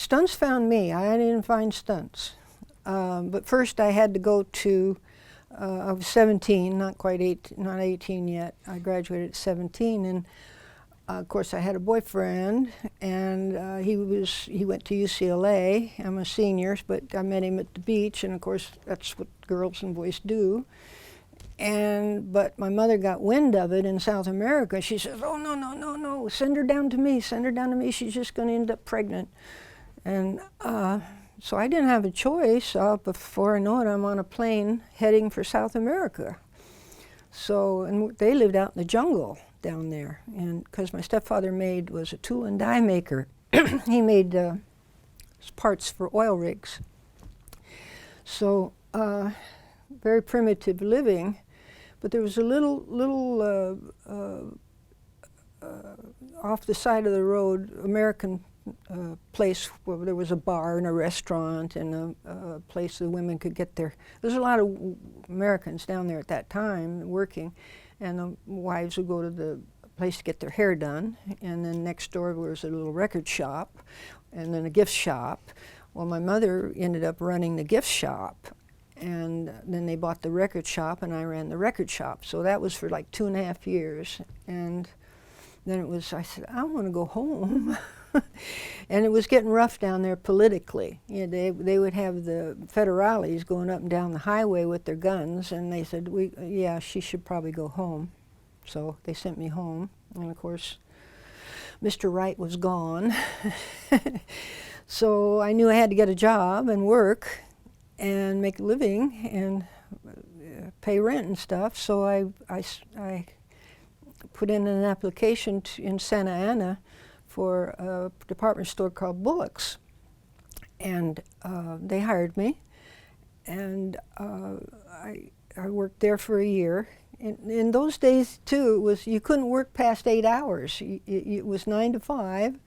Stunts found me. I didn't find stunts. But first I had to go to, I was 17, not quite 18, not 18 yet. I graduated at 17, and of course I had a boyfriend, and he went to UCLA. I'm a senior, but I met him at the beach, and of course that's what girls and boys do. But my mother got wind of it in South America. She says, "Oh, no, no, no, no, send her down to me, send her down to me. She's just going to end up pregnant." And so I didn't have a choice. Before I know it, I'm on a plane heading for South America. So, and they lived out in the jungle down there. And because my stepfather was a tool and die maker. He made parts for oil rigs. So, very primitive living. But there was a little off the side of the road, American place where there was a bar and a restaurant and a place the women could get their. There's a lot of Americans down there at that time working, and the wives would go to the place to get their hair done, and then next door was a little record shop, and then a gift shop. Well, my mother ended up running the gift shop, and then they bought the record shop, and I ran the record shop. So that was for like 2.5 years, and then I said, I want to go home. And it was getting rough down there politically. You know, they would have the federales going up and down the highway with their guns, and they said, yeah, she should probably go home. So they sent me home, and of course, Mr. Wright was gone. So I knew I had to get a job and work and make a living and pay rent and stuff. So I put in an application in Santa Ana for a department store called Bullock's, and they hired me, and I worked there for a year. In those days too, you couldn't work past 8 hours. It was 9 to 5,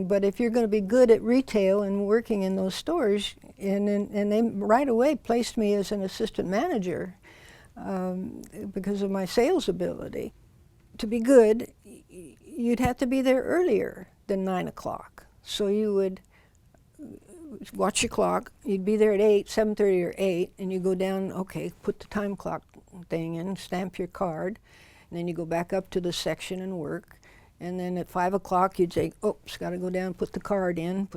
but if you're going to be good at retail and working in those stores, and they right away placed me as an assistant manager because of my sales ability. To be good, you'd have to be there earlier than 9 o'clock. So you would watch your clock. You'd be there at 8, 7:30 or 8, and you go down, okay, put the time clock thing in, stamp your card, and then you go back up to the section and work. And then at 5 o'clock, you'd say, oops, got to go down, put the card in,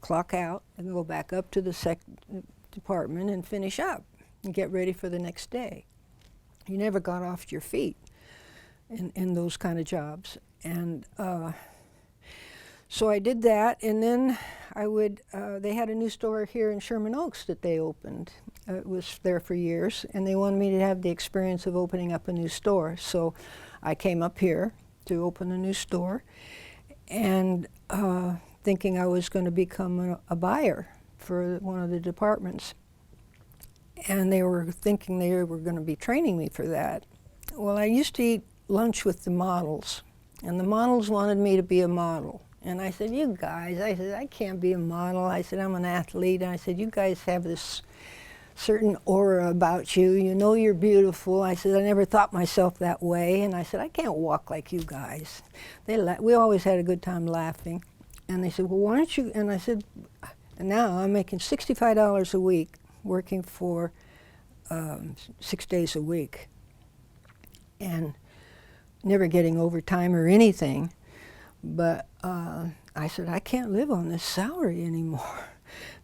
clock out, and go back up to the department and finish up and get ready for the next day. You never got off your feet in those kind of jobs. And so I did that, and then they had a new store here in Sherman Oaks that they opened. It was there for years, and they wanted me to have the experience of opening up a new store. So I came up here to open a new store, and thinking I was going to become a buyer for one of the departments. And they were thinking they were going to be training me for that. Well, I used to eat lunch with the models, and the models wanted me to be a model. And I said, you guys, I can't be a model. I said, I'm an athlete. And I said, you guys have this certain aura about you. You know you're beautiful. I said, I never thought myself that way. And I said, I can't walk like you guys. We always had a good time laughing. And they said, well, why don't you? And I said, and now I'm making $65 a week working for 6 days a week and never getting overtime or anything. But I said, I can't live on this salary anymore.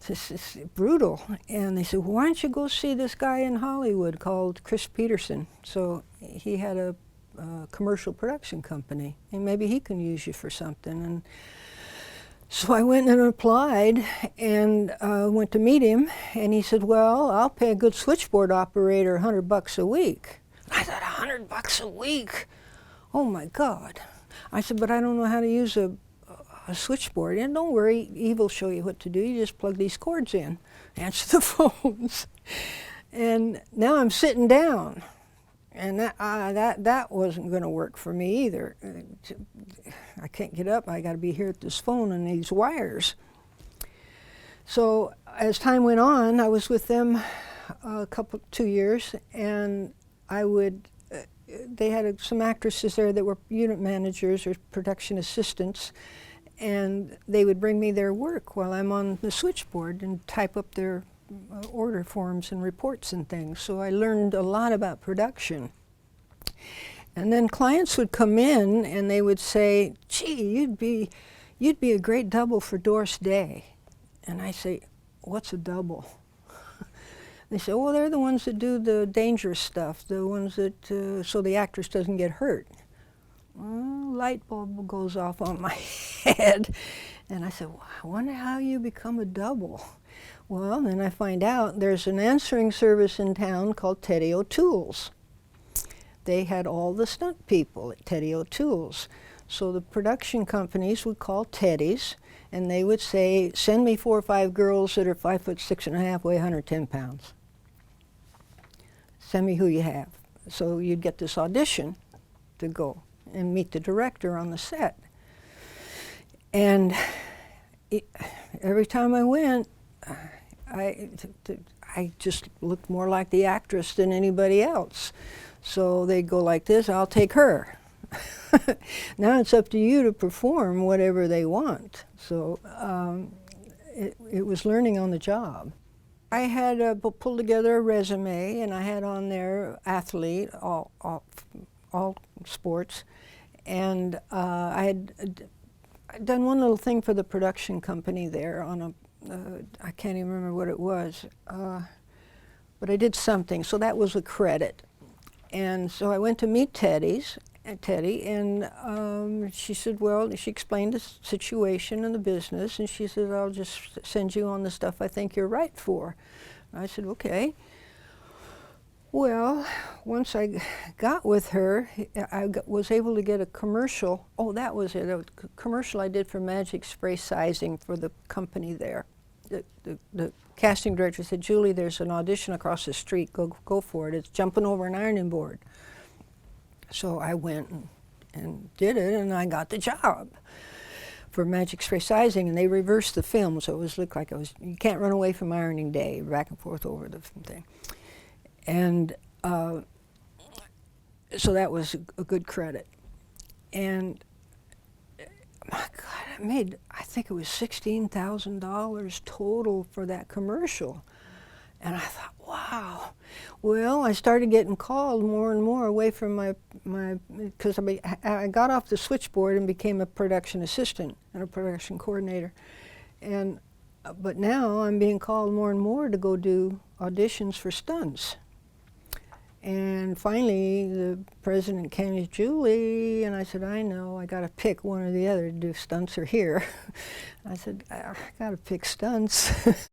It's brutal. And they said, well, why don't you go see this guy in Hollywood called Chris Peterson? So he had a commercial production company, and maybe he can use you for something. And so I went and applied and went to meet him, and he said, well, I'll pay a good switchboard operator $100 a week. I thought, $100 a week? Oh my God. I said, but I don't know how to use a switchboard. And don't worry, Eve will show you what to do. You just plug these cords in, answer the phones. And now I'm sitting down, and that wasn't going to work for me either. I can't get up. I got to be here at this phone and these wires. So as time went on, I was with them 2 years, and they had some actresses there that were unit managers or production assistants, and they would bring me their work while I'm on the switchboard and type up their order forms and reports and things. So I learned a lot about production. And then clients would come in and they would say, "Gee, you'd be a great double for Doris Day." And I say, "What's a double?" They say, "Well, they're the ones that do the dangerous stuff, the ones that, so the actress doesn't get hurt." Well, light bulb goes off on my head. And I said, "Well, I wonder how you become a double." Well, then I find out there's an answering service in town called Teddy O'Toole's. They had all the stunt people at Teddy O'Toole's. So the production companies would call Teddy's, and they would say, "Send me 4 or 5 girls that are 5'6½", weigh 110 pounds. Send me who you have." So you'd get this audition to go and meet the director on the set. And every time I went, I just looked more like the actress than anybody else. So they'd go like this, "I'll take her." Now it's up to you to perform whatever they want. So it was learning on the job. I had pulled together a resume, and I had on there athlete, all sports, and I had done one little thing for the production company there on a, I can't even remember what it was, but I did something, so that was a credit. And so I went to meet Teddy, and she said, well, she explained the situation and the business, and she said, "I'll just send you on the stuff I think you're right for." And I said, "Okay." Well, once I got with her, I was able to get a commercial. Oh, that was it, a commercial I did for Magic Spray Sizing for the company there. The casting director said, "Julie, there's an audition across the street, go for it. It's jumping over an ironing board." So I went and did it, and I got the job for Magic Spray Sizing, and they reversed the film, so it looked like you can't run away from ironing day, back and forth over the thing. And so that was a good credit. And my God, I made, I think it was $16,000 total for that commercial. And I thought, wow. Well, I started getting called more and more away from because I got off the switchboard and became a production assistant and a production coordinator. And, but now I'm being called more and more to go do auditions for stunts. And finally, the president came to Julie, and I said, "I know, I got to pick one or the other to do stunts or here." I said, "I got to pick stunts."